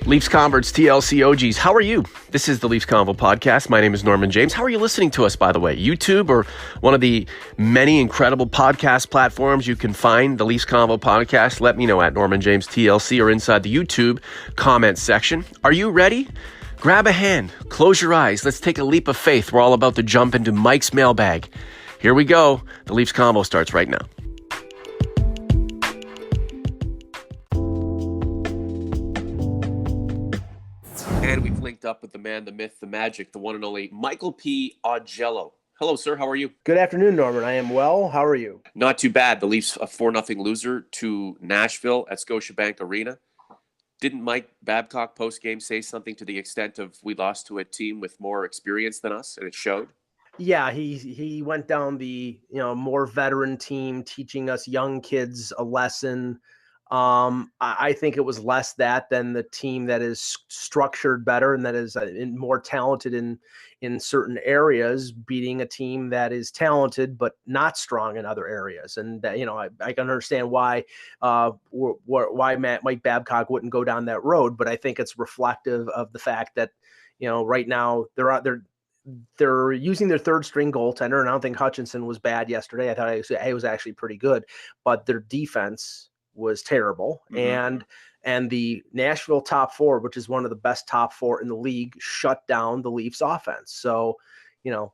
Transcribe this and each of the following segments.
Leafs Converts, TLC OGs, how are you? This is the Leafs Convo podcast. My name is Norman James. How are you listening to us, by the way? YouTube or one of the many incredible podcast platforms you can find the Leafs Convo podcast? Let me know at Norman James TLC or inside the YouTube comment section. Are you ready? Grab a hand, close your eyes. Let's take a leap of faith. We're all about to jump into Mike's mailbag. Here we go. The Leafs Convo starts right now. And we've linked up with the man, the myth, the magic, the one and only Michael P. Augello. Hello, sir. How are you? Good afternoon, Norman. I am well. How are you? Not too bad. The Leafs a 4-0 loser to Nashville at Scotiabank Arena. Didn't Mike Babcock post-game say something to the extent of we lost to a team with more experience than us, and it showed? Yeah, he went down the more veteran team teaching us young kids a lesson. I think it was less that than the team that is structured better and that is more talented in certain areas, beating a team that is talented but not strong in other areas. And I can understand why Mike Babcock wouldn't go down that road, but I think it's reflective of the fact that right now they're using their third string goaltender, and I don't think Hutchinson was bad yesterday. I thought he was actually pretty good, but their defense was terrible. Mm-hmm. And the Nashville top four, which is one of the best top four in the league, shut down the Leafs offense. So,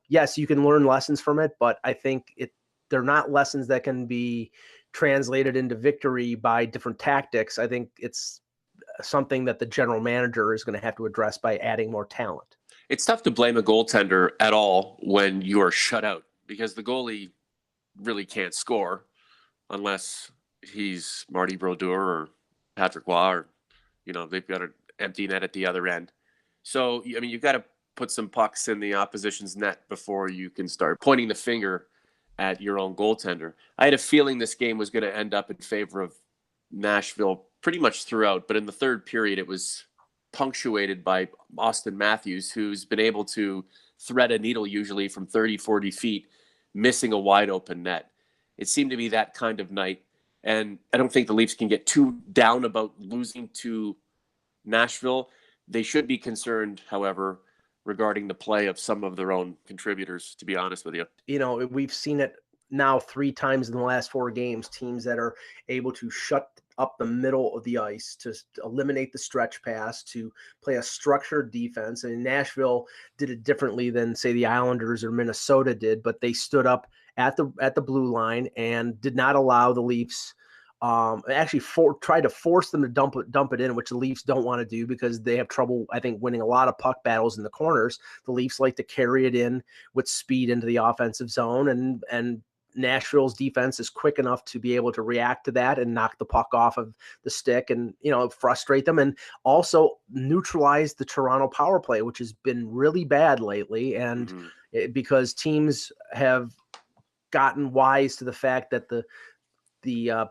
yes, you can learn lessons from it, but I think they're not lessons that can be translated into victory by different tactics. I think it's something that the general manager is going to have to address by adding more talent. It's tough to blame a goaltender at all when you are shut out because the goalie really can't score unless he's Marty Brodeur or Patrick Waugh, or, they've got an empty net at the other end. So, you've got to put some pucks in the opposition's net before you can start pointing the finger at your own goaltender. I had a feeling this game was going to end up in favor of Nashville pretty much throughout, but in the third period, it was punctuated by Austin Matthews, who's been able to thread a needle usually from 30, 40 feet, missing a wide open net. It seemed to be that kind of night. And I don't think the Leafs can get too down about losing to Nashville. They should be concerned, however, regarding the play of some of their own contributors, to be honest with you. We've seen it now 3 times in the last 4 games, teams that are able to shut up the middle of the ice, to eliminate the stretch pass, to play a structured defense. And Nashville did it differently than, say, the Islanders or Minnesota did, but they stood up at the blue line and did not allow the Leafs actually tried to force them to dump it in, which the Leafs don't want to do because they have trouble, I think, winning a lot of puck battles in the corners. The Leafs like to carry it in with speed into the offensive zone, and Nashville's defense is quick enough to be able to react to that and knock the puck off of the stick and, frustrate them, and also neutralize the Toronto power play, which has been really bad lately. And because teams have gotten wise to the fact that the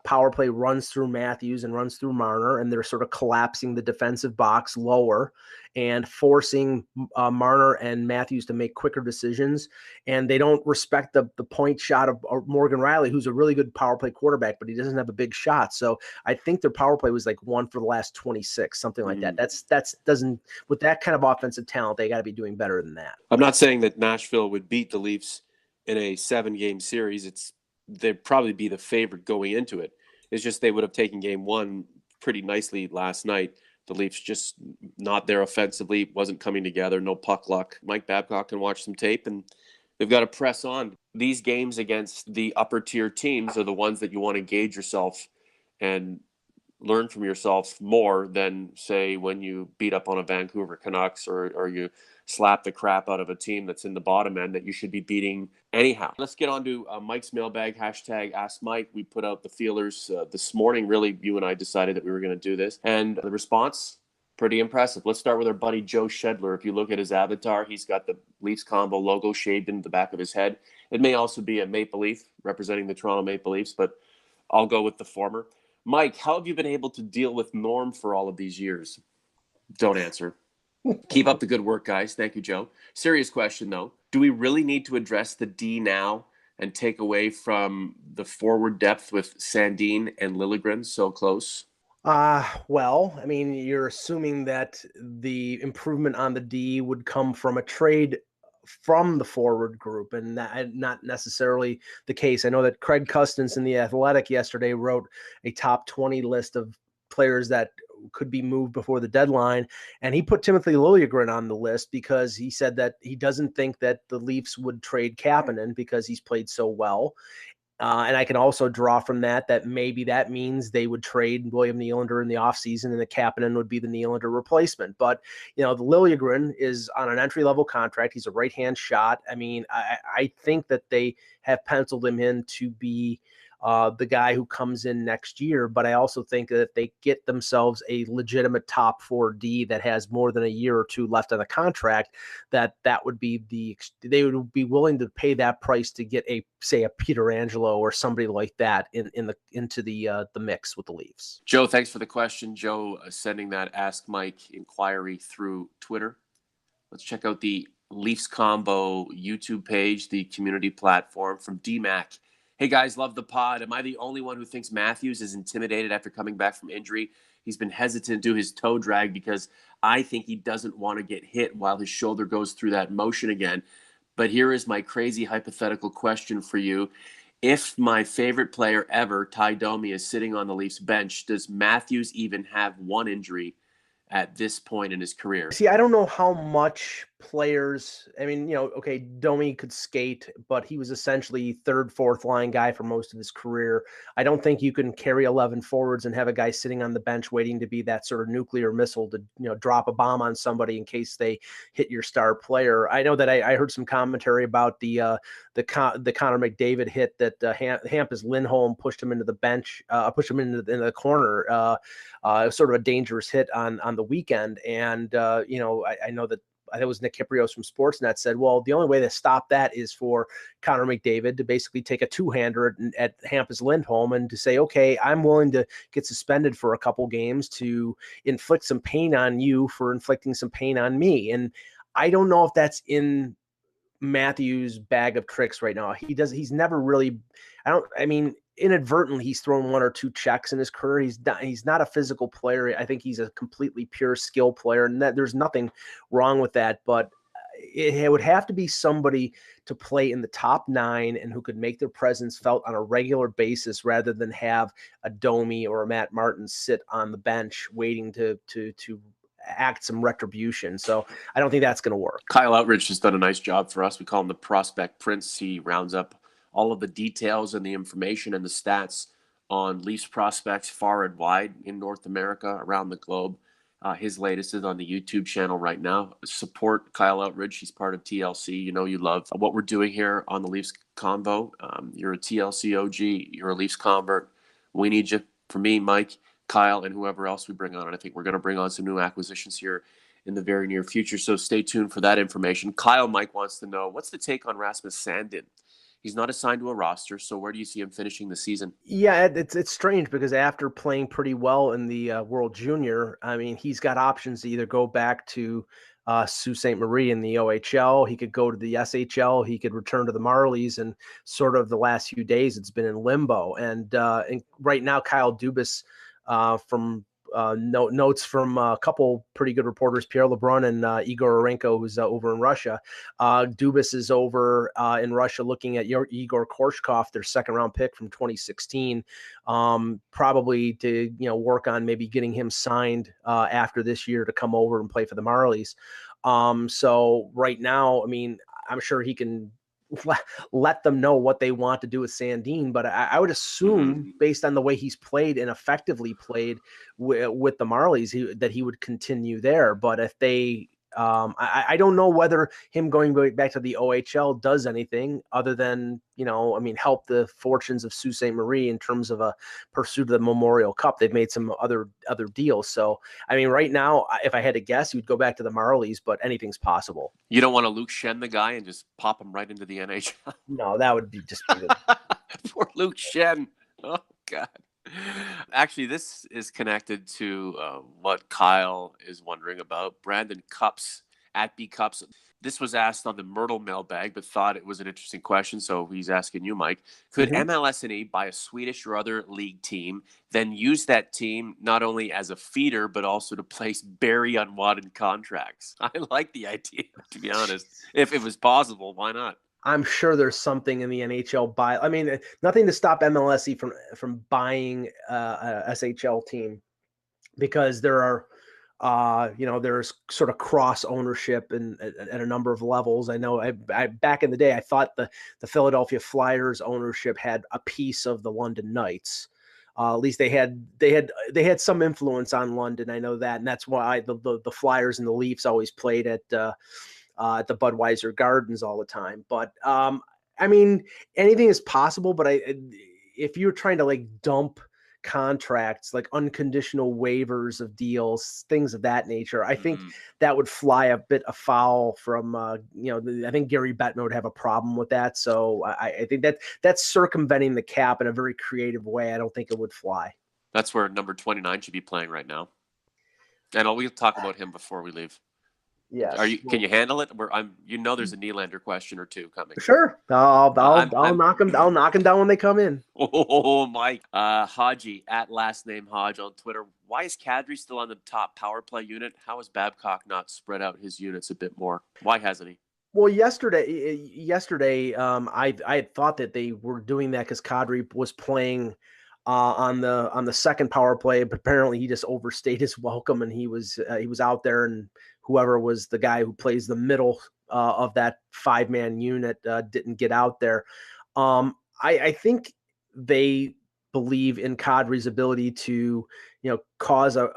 power play runs through Matthews and runs through Marner, and they're sort of collapsing the defensive box lower and forcing Marner and Matthews to make quicker decisions. And they don't respect the point shot of Morgan Riley, who's a really good power play quarterback, but he doesn't have a big shot. So I think their power play was like 1 for the last 26, something like that. That's doesn't, with that kind of offensive talent, they got to be doing better than that. I'm not saying that Nashville would beat the Leafs in a 7-game series. They'd probably be the favorite going into it. It's just they would have taken game 1 pretty nicely last night. The Leafs just not there offensively, wasn't coming together, no puck luck. Mike Babcock can watch some tape, and they've got to press on. These games against the upper tier teams are the ones that you want to gauge yourself and learn from yourself more than, say, when you beat up on a Vancouver Canucks or you slap the crap out of a team that's in the bottom end that you should be beating anyhow. Let's get on to Mike's mailbag, hashtag Ask Mike. We put out the feelers this morning. Really, you and I decided that we were going to do this. And the response, pretty impressive. Let's start with our buddy Joe Shedler. If you look at his avatar, he's got the Leafs Convo logo shaved into the back of his head. It may also be a Maple Leaf representing the Toronto Maple Leafs, but I'll go with the former. Mike, how have you been able to deal with Norm for all of these years? Don't answer. Keep up the good work, guys. Thank you, Joe. Serious question, though. Do we really need to address the D now and take away from the forward depth with Sandin and Liljegren so close? Well, I mean, you're assuming that the improvement on the D would come from a trade from the forward group, and that not necessarily the case. I know that Craig Custance in The Athletic yesterday wrote a top 20 list of players that could be moved before the deadline, and he put Timothy Liljegren on the list because he said that he doesn't think that the Leafs would trade Kapanen because he's played so well. And I can also draw from that maybe that means they would trade William Nylander in the offseason and the Kapanen would be the Nylander replacement. But, the Liljegren is on an entry-level contract. He's a right-hand shot. I mean, I think that they have penciled him in to be the guy who comes in next year. But I also think that if they get themselves a legitimate top 4D that has more than a year or two left on the contract, that would be they would be willing to pay that price to get a Peter Angelo or somebody like that into the mix with the Leafs. Joe, thanks for the question. Joe sending that Ask Mike inquiry through Twitter. Let's check out the Leafs Convo YouTube page, the community platform from DMAC. Hey guys, love the pod. Am I the only one who thinks Matthews is intimidated after coming back from injury? He's been hesitant to do his toe drag because I think he doesn't want to get hit while his shoulder goes through that motion again. But here is my crazy hypothetical question for you. If my favorite player ever, Ty Domi, is sitting on the Leafs bench, does Matthews even have one injury at this point in his career? See, I don't know how much players, I mean, okay, Domi could skate, but he was essentially third, fourth line guy for most of his career. I don't think you can carry 11 forwards and have a guy sitting on the bench waiting to be that sort of nuclear missile to, drop a bomb on somebody in case they hit your star player. I know that I heard some commentary about the Connor McDavid hit that Hampus Lindholm pushed him into the bench, pushed him into the corner. It was sort of a dangerous hit on the weekend. And, I know that I think it was Nick Kiprios from Sportsnet said, well, the only way to stop that is for Connor McDavid to basically take a two-hander at Hampus Lindholm and to say, okay, I'm willing to get suspended for a couple games to inflict some pain on you for inflicting some pain on me. And I don't know if that's in Matthews' bag of tricks right now. He's never really, inadvertently he's thrown one or two checks in his career. He's not a physical player. I think he's a completely pure skill player, and that there's nothing wrong with that. But it would have to be somebody to play in the top 9 and who could make their presence felt on a regular basis rather than have a Domi or a Matt Martin sit on the bench waiting to act some retribution. So I don't think that's going to work. Kyle Outridge has done a nice job for us. We call him the prospect prince. He rounds up all of the details and the information and the stats on Leafs prospects far and wide in North America, around the globe. His latest is on the YouTube channel right now. Support Kyle Outridge. He's part of TLC. You love what we're doing here on the Leafs Convo. You're a TLC OG. You're a Leafs convert. We need you. For me, Mike, Kyle, and whoever else we bring on. And I think we're going to bring on some new acquisitions here in the very near future. So stay tuned for that information. Kyle Mike wants to know, what's the take on Rasmus Sandin? He's not assigned to a roster, so where do you see him finishing the season? Yeah, it's strange because after playing pretty well in the World Junior, I mean, he's got options to either go back to Sault Ste. Marie in the OHL. He could go to the SHL. He could return to the Marlies. And sort of the last few days, it's been in limbo. And right now, Kyle Dubis from notes from a couple pretty good reporters, Pierre LeBrun and Igor Orenko, who's over in Russia. Dubis is over in Russia looking at Igor Korshkov, their second-round pick from 2016, probably to work on maybe getting him signed after this year to come over and play for the Marlies. So right now, I mean, I'm sure he can let them know what they want to do with Sandin. But I would assume, based on the way he's played and effectively played with the Marlies, that he would continue there. But if they, I don't know whether him going back to the OHL does anything other than, help the fortunes of Sault Ste. Marie in terms of a pursuit of the Memorial Cup. They've made some other deals. So, I mean, right now, if I had to guess, he would go back to the Marlies, but anything's possible. You don't want to Luke Shen the guy and just pop him right into the NHL? No, that would be just good. Poor Luke Shen. Oh, God. Actually, this is connected to what Kyle is wondering about. Brandon Cups at B Cups. This was asked on the Myrtle mailbag, but thought it was an interesting question. So he's asking you, Mike, could MLSNE buy a Swedish or other league team, then use that team not only as a feeder, but also to place very unwanted contracts? I like the idea, to be honest. If it was possible, why not? I'm sure there's something in the NHL buy. I mean, nothing to stop MLSE from buying a SHL team, because there are, there's sort of cross ownership and at a number of levels. I know I back in the day, I thought the Philadelphia Flyers ownership had a piece of the London Knights. At least they had some influence on London. I know that, and that's why the Flyers and the Leafs always played at the Budweiser Gardens all the time. But I mean, anything is possible. But if you're trying to like dump contracts, like unconditional waivers of deals, things of that nature, I think that would fly a bit afoul from, I think Gary Bettman would have a problem with that. So I think that's circumventing the cap in a very creative way. I don't think it would fly. That's where number 29 should be playing right now. And we'll talk about him before we leave. Yes. Can you handle it? There's a Nylander question or two coming. Sure. I'll knock them. I'll knock them down when they come in. Oh, Mike. Haji at last name Hodge on Twitter. Why is Kadri still on the top power play unit? How has Babcock not spread out his units a bit more? Why hasn't he? Well, yesterday, I had thought that they were doing that because Kadri was playing on the second power play, but apparently he just overstayed his welcome, and he was out there, and whoever was the guy who plays the middle of that 5-man unit didn't get out there. I think they believe in Kadri's ability to, cause a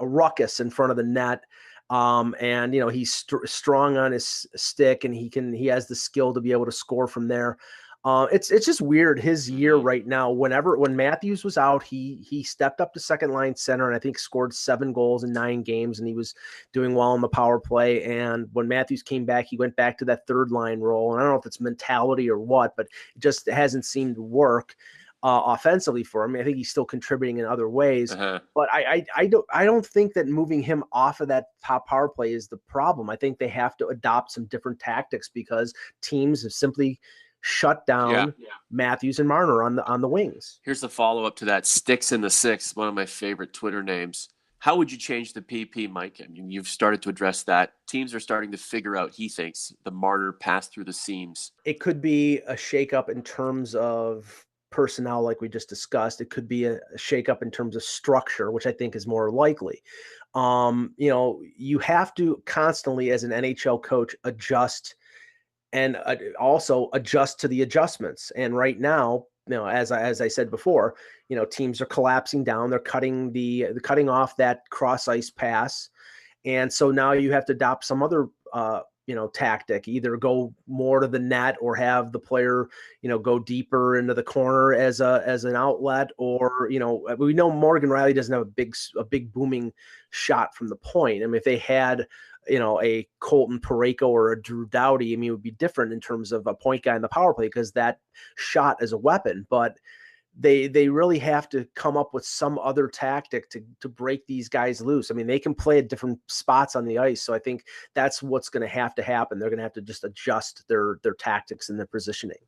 ruckus in front of the net. And he's strong on his stick, and he has the skill to be able to score from there. It's just weird his year right now. When Matthews was out, he stepped up to second line center, and I think scored 7 goals in 9 games, and he was doing well in the power play. And when Matthews came back, he went back to that third line role. And I don't know if it's mentality or what, but it just hasn't seemed to work offensively for him. I think he's still contributing in other ways, but I don't think that moving him off of that top power play is the problem. I think they have to adopt some different tactics because teams have simply shut down Matthews and Marner on the wings. Here's the follow-up to that. Sticks in the Six, one of my favorite Twitter names. How would you change the PP, Mike? I mean, you've started to address that. Teams are starting to figure out, he thinks, the Marner pass through the seams. It could be a shakeup in terms of personnel, like we just discussed. It could be a shakeup in terms of structure, which I think is more likely. You have to constantly, as an NHL coach, adjust and also adjust to the adjustments. And right now, as I said before, teams are collapsing down. They're cutting off that cross ice pass, and so now you have to adopt some other tactic. Either go more to the net or have the player go deeper into the corner as an outlet, or we know Morgan Riley doesn't have a big booming shot from the point. I mean, if they had a Colton Parayko or a Drew Doughty, I mean, it would be different in terms of a point guy in the power play because that shot is a weapon. But they really have to come up with some other tactic to break these guys loose. I mean, they can play at different spots on the ice. So I think that's what's going to happen. They're going to have to just adjust their tactics and their positioning.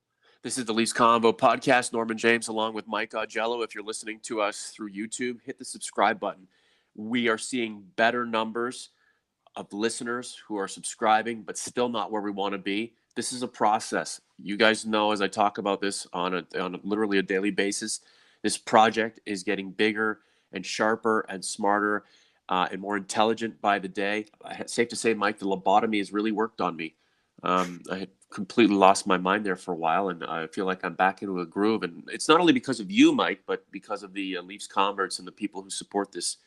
This is the Leafs Convo podcast. Norman James along with Mike Augello. If you're listening to us through YouTube, hit the subscribe button. We are seeing better numbers of listeners who are subscribing, but still not where we want to be. This is a process. You guys know, as I talk about this on literally a daily basis, this project is getting bigger and sharper and smarter and more intelligent by the day. Safe to say, Mike, the lobotomy has really worked on me. I had completely lost my mind there for a while, and I feel like I'm back into a groove. And it's not only because of you, Mike, but because of the Leafs converts and the people who support this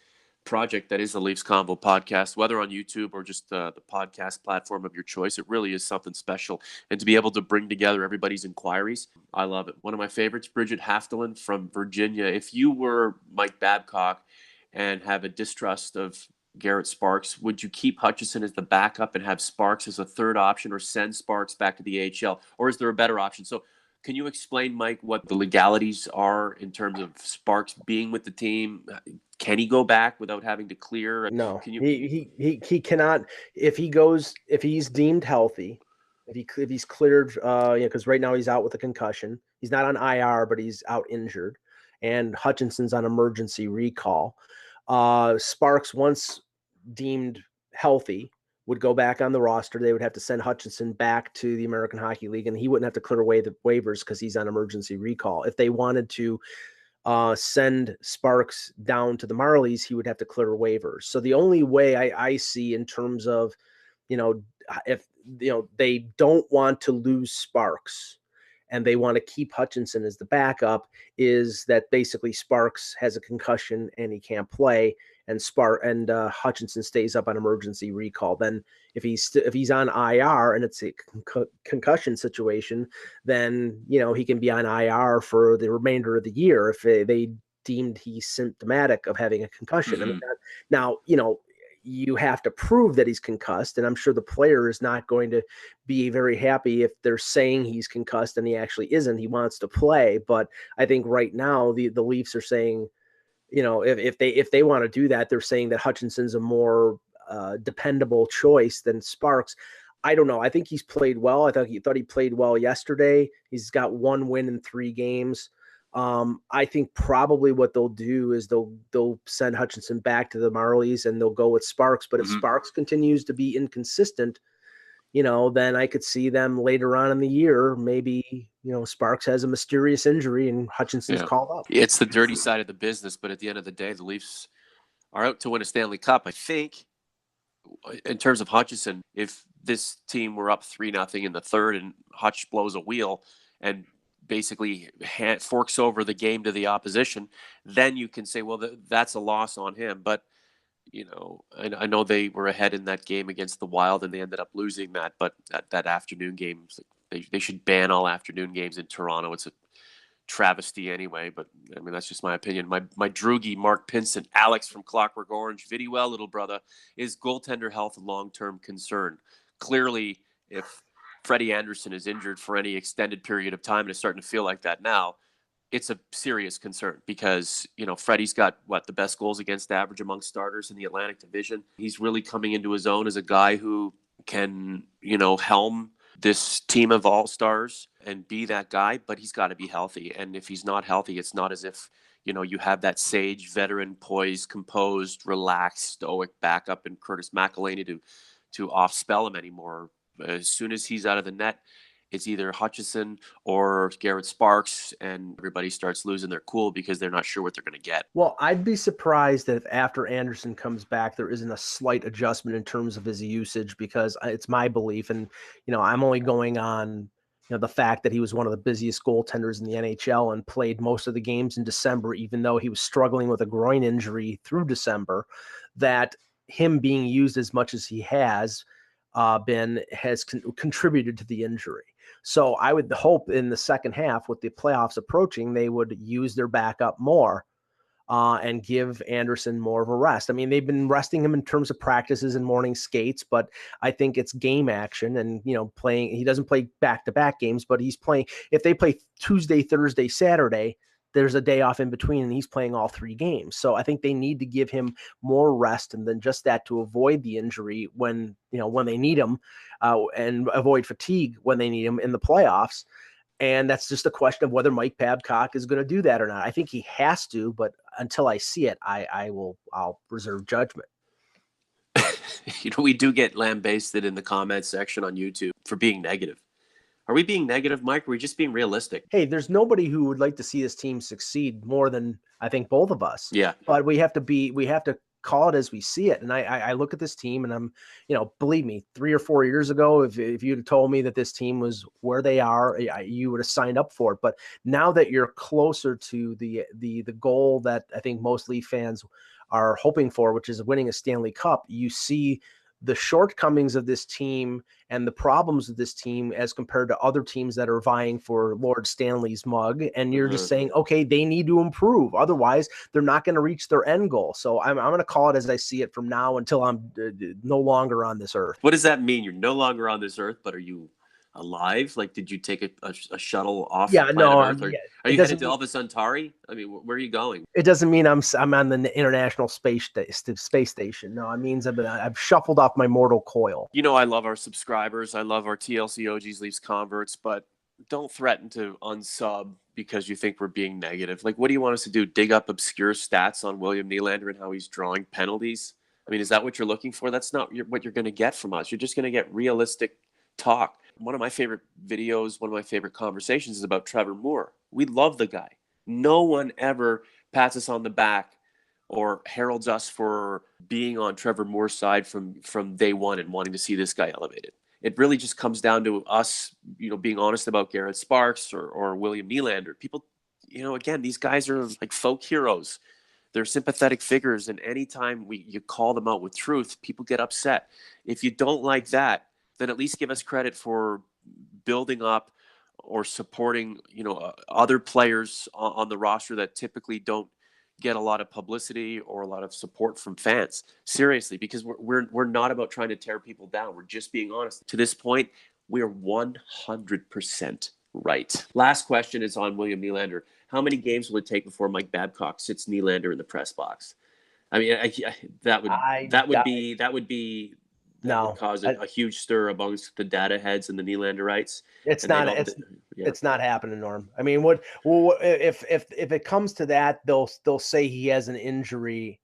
project that is the Leafs Convo podcast, whether on YouTube or just the podcast platform of your choice. It really is something special. And to be able to bring together everybody's inquiries, I love it. One of my favorites, Bridget Haftelin from Virginia. If you were Mike Babcock and have a distrust of Garrett Sparks, would you keep Hutchison as the backup and have Sparks as a third option, or send Sparks back to the AHL? Or is there a better option? So Can you explain, Mike, what the legalities are in terms of Sparks being with the team? Can he go back without having to clear? No, Can you? he cannot. If he's deemed healthy, if he's cleared, because right now he's out with a concussion. He's not on IR, but he's out injured, and Hutchinson's on emergency recall. Sparks, once deemed healthy, would go back on the roster. They would have to send Hutchinson back to the American Hockey League, and he wouldn't have to clear away the waivers because he's on emergency recall. If they wanted to send Sparks down to the Marlies, he would have to clear waivers. So the only way I see in terms of, if they don't want to lose Sparks and they want to keep Hutchinson as the backup, is that basically Sparks has a concussion and he can't play, and Hutchinson stays up on emergency recall. Then if he's on IR and it's a concussion situation, then he can be on IR for the remainder of the year if they deemed he's symptomatic of having a concussion. Mm-hmm. I mean, now you have to prove that he's concussed, and I'm sure the player is not going to be very happy if they're saying he's concussed and he actually isn't. He wants to play, but I think right now the Leafs are saying, if they want to do that, they're saying that Hutchinson's a more dependable choice than Sparks. I don't know. I think he's played well. I thought he played well yesterday. He's got 1 win in 3 games. I think probably what they'll do is they'll send Hutchinson back to the Marlies and they'll go with Sparks. But if Sparks continues to be inconsistent, then I could see them later on in the year. Maybe, Sparks has a mysterious injury and Hutchinson's called up. It's the dirty side of the business, but at the end of the day, the Leafs are out to win a Stanley Cup. I think in terms of Hutchinson, if this team were up 3-0 in the third and Hutch blows a wheel and basically forks over the game to the opposition, then you can say, well, that's a loss on him. But, I know they were ahead in that game against the Wild and they ended up losing that. But that afternoon game, they should ban all afternoon games in Toronto. It's a travesty anyway, but I mean, that's just my opinion. My droogie, Mark Pinson, Alex from Clockwork Orange, Viddy well, little brother, is goaltender health a long-term concern? Clearly, if Freddie Anderson is injured for any extended period of time, and it's starting to feel like that now, it's a serious concern because, Freddie's got the best goals against average among starters in the Atlantic Division. He's really coming into his own as a guy who can, helm this team of all-stars and be that guy, but he's got to be healthy. And if he's not healthy, it's not as if, you have that sage, veteran, poised, composed, relaxed, stoic backup in Curtis McElhinney to off-spell him anymore. As soon as he's out of the net, it's either Hutchison or Garrett Sparks, and everybody starts losing their cool because they're not sure what they're going to get. Well, I'd be surprised that if after Anderson comes back, there isn't a slight adjustment in terms of his usage, because it's my belief, and I'm only going on the fact that he was one of the busiest goaltenders in the NHL and played most of the games in December, even though he was struggling with a groin injury through December, that him being used as much as he has contributed to the injury. So I would hope in the second half, with the playoffs approaching, they would use their backup more and give Anderson more of a rest. I mean, they've been resting him in terms of practices and morning skates, but I think it's game action and, playing. He doesn't play back-to-back games, but he's playing. If they play Tuesday, Thursday, Saturday, there's a day off in between and he's playing all 3 games. So I think they need to give him more rest than just that to avoid the injury when they need him and avoid fatigue when they need him in the playoffs. And that's just a question of whether Mike Babcock is going to do that or not. I think he has to, but until I see it, I'll reserve judgment. We do get lambasted in the comments section on YouTube for being negative. Are we being negative, Mike? Or are we just being realistic? Hey, there's nobody who would like to see this team succeed more than I think both of us. Yeah. But we have to call it as we see it. And I look at this team and I'm, believe me, 3 or 4 years ago, if you'd have told me that this team was where they are, you would have signed up for it. But now that you're closer to the goal that I think most Leaf fans are hoping for, which is winning a Stanley Cup, you see the shortcomings of this team and the problems of this team as compared to other teams that are vying for Lord Stanley's mug. And you're just saying, okay, they need to improve. Otherwise, they're not going to reach their end goal. So I'm going to call it as I see it from now until I'm no longer on this earth. What does that mean? You're no longer on this earth, but are you alive? Like, did you take a shuttle off Yeah, planet no, Earth? Or yeah, are it you headed doesn't to mean Elvis Centauri? I mean, where are you going? it doesn't mean I'm on the International Space Station. No, it means I've shuffled off my mortal coil. You know, I love our subscribers. I love our TLC OGs, Leafs converts, but don't threaten to unsub because you think we're being negative. Like, what do you want us to do? Dig up obscure stats on William Nylander and how he's drawing penalties? I mean, is that what you're looking for? That's not what you're going to get from us. You're just going to get realistic talk. One of my favorite videos, one of my favorite conversations is about Trevor Moore. We love the guy. No one ever pats us on the back or heralds us for being on Trevor Moore's side from day one and wanting to see this guy elevated. It really just comes down to us, being honest about Garrett Sparks or William Nylander. People, again, these guys are like folk heroes. They're sympathetic figures, and anytime you call them out with truth, people get upset. If you don't like that, then at least give us credit for building up or supporting, other players on the roster that typically don't get a lot of publicity or a lot of support from fans. Seriously, because we're not about trying to tear people down. We're just being honest. To this point, we're 100% right. Last question is on William Nylander. How many games will it take before Mike Babcock sits Nylander in the press box? I mean, that would No, cause a huge stir amongst the data heads and the Nylanderites, it's and they not. know that. Yeah. It's not happening, Norm. I mean, if it comes to that, they'll say he has an injury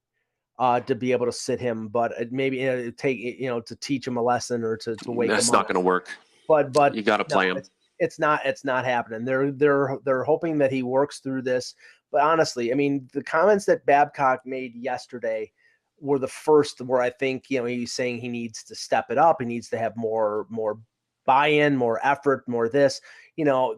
to be able to sit him, but maybe take to teach him a lesson or to wake That's him not up. going to work. But You got to no, play him. it's not happening. They're hoping that he works through this. But honestly, I mean, the comments that Babcock made yesterday were the first where I think he's saying he needs to step it up. He needs to have more buy-in, more effort, more this.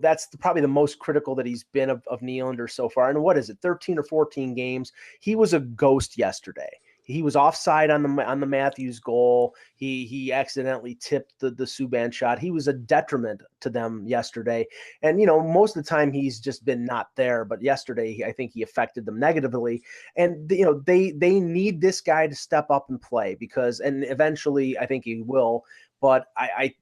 That's probably the most critical that he's been of Nylander so far. And what is it, 13 or 14 games? He was a ghost yesterday. He was offside on the Matthews goal. He accidentally tipped the Subban shot. He was a detriment to them yesterday. And most of the time he's just been not there. But yesterday I think he affected them negatively. And they need this guy to step up and play and eventually I think he will. But I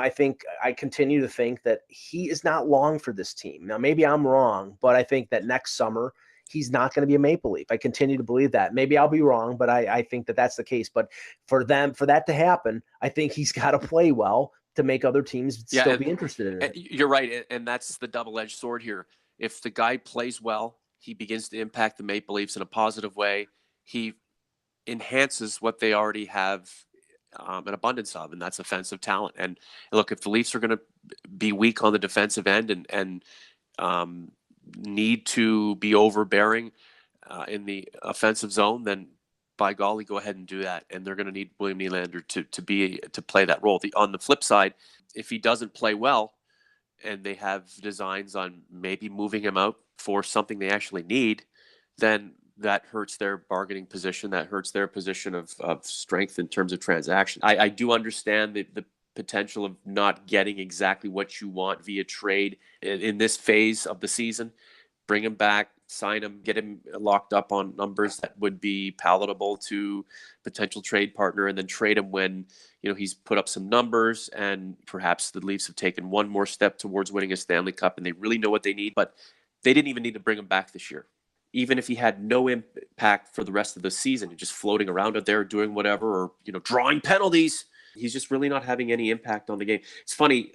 think I continue to think that he is not long for this team. Now, maybe I'm wrong, but I think that next summer he's not going to be a Maple Leaf. I continue to believe that. Maybe I'll be wrong, but I think that that's the case. But for that to happen, I think he's got to play well to make other teams still be interested in it. You're right, and that's the double-edged sword here. If the guy plays well, he begins to impact the Maple Leafs in a positive way. He enhances what they already have an abundance of, and that's offensive talent. And look, if the Leafs are going to be weak on the defensive end and need to be overbearing in the offensive zone, then by golly, go ahead and do that. And they're going to need William Nylander to play that role. On the flip side, if he doesn't play well, and they have designs on maybe moving him out for something they actually need, then that hurts their bargaining position. That hurts their position of strength in terms of transaction. I do understand the potential of not getting exactly what you want via trade in this phase of the season. Bring him back, sign him, get him locked up on numbers that would be palatable to potential trade partner, and then trade him when he's put up some numbers and perhaps the Leafs have taken one more step towards winning a Stanley Cup and they really know what they need. But they didn't even need to bring him back this year. Even if he had no impact for the rest of the season and just floating around out there doing whatever or drawing penalties, he's just really not having any impact on the game. It's funny,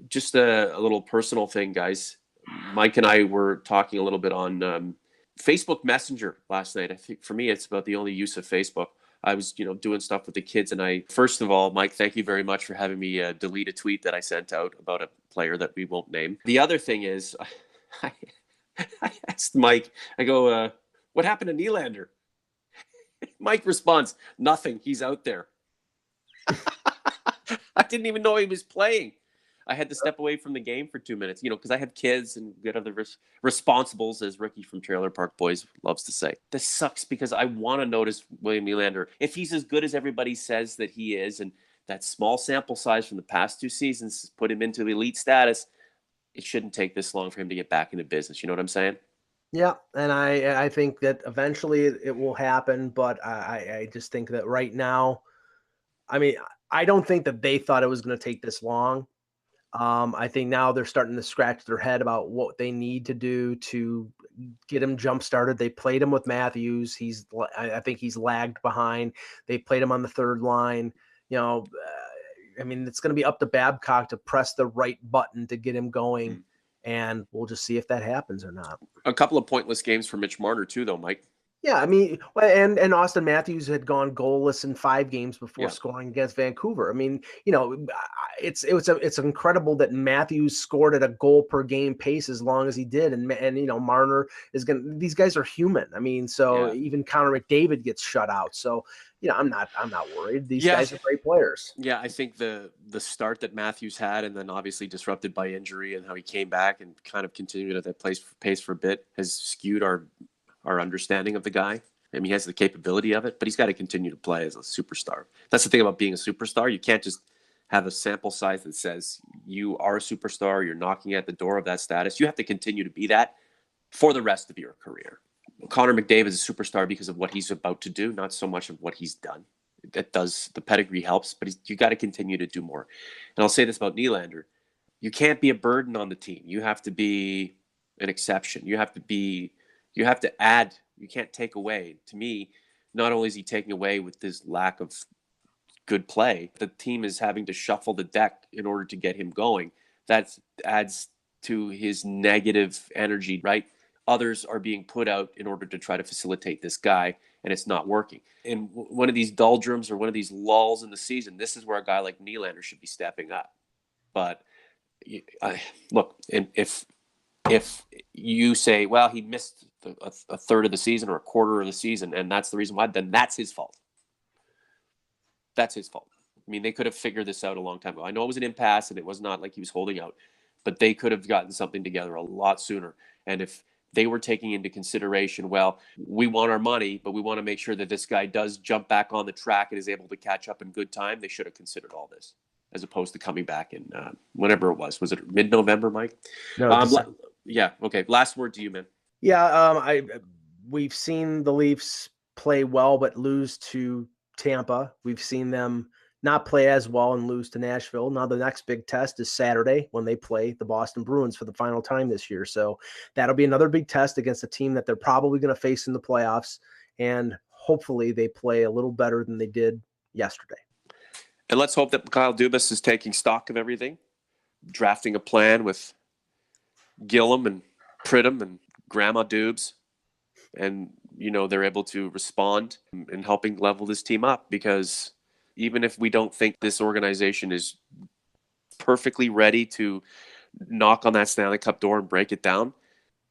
just a little personal thing, guys. Mike and I were talking a little bit on Facebook Messenger last night. I think for me, it's about the only use of Facebook. I was, doing stuff with the kids, and first of all, Mike, thank you very much for having me delete a tweet that I sent out about a player that we won't name. The other thing is, I asked Mike, I go, what happened to Nylander? Mike responds, nothing. He's out there. I didn't even know he was playing. I had to step away from the game for 2 minutes, because I have kids and get other responsibles, as Ricky from Trailer Park Boys loves to say. This sucks because I want to notice William Nylander. If he's as good as everybody says that he is, and that small sample size from the past 2 seasons put him into elite status, it shouldn't take this long for him to get back into business. You know what I'm saying? Yeah, and I think that eventually it will happen, but I just think that right now, I mean, I don't think that they thought it was going to take this long. I think now they're starting to scratch their head about what they need to do to get him jump started. They played him with Matthews. I think he's lagged behind. They played him on the third line. I mean, it's going to be up to Babcock to press the right button to get him going, and we'll just see if that happens or not. A couple of pointless games for Mitch Marner too, though, Mike. Yeah, I mean, and Austin Matthews had gone goalless in 5 games before scoring against Vancouver. I mean, it's incredible that Matthews scored at a goal per game pace as long as he did, and Marner is going. These guys are human. I mean, even Connor McDavid gets shut out. So I'm not worried. These guys are great players. Yeah, I think the start that Matthews had, and then obviously disrupted by injury, and how he came back and kind of continued at that pace for a bit, has skewed our understanding of the guy. I mean, he has the capability of it, but he's got to continue to play as a superstar. That's the thing about being a superstar. You can't just have a sample size that says you are a superstar, you're knocking at the door of that status. You have to continue to be that for the rest of your career. Connor McDavid is a superstar because of what he's about to do, not so much of what he's done. The pedigree helps, but you got to continue to do more. And I'll say this about Nylander. You can't be a burden on the team. You have to be an exception. You have to add. You can't take away. To me, not only is he taking away with this lack of good play, the team is having to shuffle the deck in order to get him going. That adds to his negative energy, right? Others are being put out in order to try to facilitate this guy, and it's not working. In one of these doldrums or one of these lulls in the season, this is where a guy like Nylander should be stepping up. But look, and if you say, well, he missed a third of the season or a quarter of the season, and that's the reason why, then that's his fault. That's his fault. I mean, they could have figured this out a long time ago. I know it was an impasse and it was not like he was holding out, but they could have gotten something together a lot sooner. And if they were taking into consideration, well, we want our money, but we want to make sure that this guy does jump back on the track and is able to catch up in good time, they should have considered all this, as opposed to coming back in whenever it was. Was it mid-November, Mike? No. Yeah. Okay. Last word to you, man. Yeah. We've seen the Leafs play well, but lose to Tampa. We've seen them not play as well and lose to Nashville. Now the next big test is Saturday when they play the Boston Bruins for the final time this year. So that'll be another big test against a team that they're probably going to face in the playoffs. And hopefully they play a little better than they did yesterday. And let's hope that Kyle Dubis is taking stock of everything, drafting a plan with Gillum and Pridham and Grandma Dubes, and they're able to respond in helping level this team up, because even if we don't think this organization is perfectly ready to knock on that Stanley Cup door and break it down,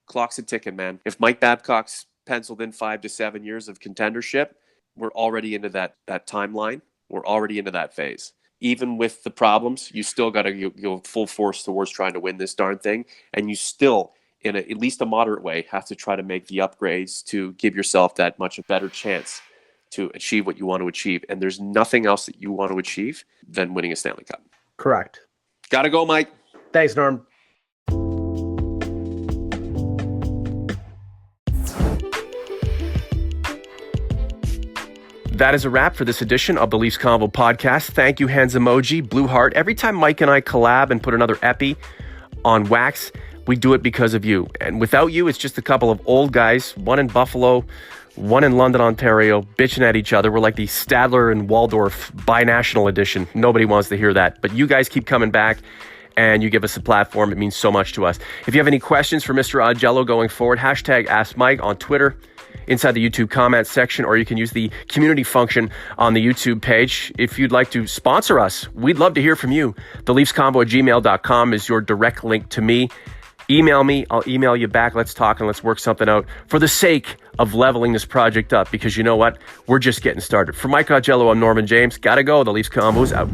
clock's a ticking, man. If Mike Babcock's penciled in 5 to 7 years of contendership, we're already into that timeline. We're already into that phase. Even with the problems, you still got to go full force towards trying to win this darn thing. And you still, in at least a moderate way, have to try to make the upgrades to give yourself that much a better chance to achieve what you want to achieve. And there's nothing else that you want to achieve than winning a Stanley Cup. Correct. Got to go, Mike. Thanks, Norm. That is a wrap for this edition of the Leafs Convo podcast. Thank you, hands emoji, blue heart. Every time Mike and I collab and put another epi on wax, we do it because of you. And without you, it's just a couple of old guys, one in Buffalo, one in London, Ontario, bitching at each other. We're like the Stadler and Waldorf binational edition. Nobody wants to hear that. But you guys keep coming back and you give us a platform. It means so much to us. If you have any questions for Mr. Augello going forward, hashtag AskMike on Twitter, inside the YouTube comments section, or you can use the community function on the YouTube page. If you'd like to sponsor us, we'd love to hear from you. theleafsconvo@gmail.com is your direct link to me. Email me, I'll email you back. Let's talk and let's work something out for the sake of leveling this project up, because you know what? We're just getting started. For Mike Augello, I'm Norman James. Gotta go. The Leafs Convo's out.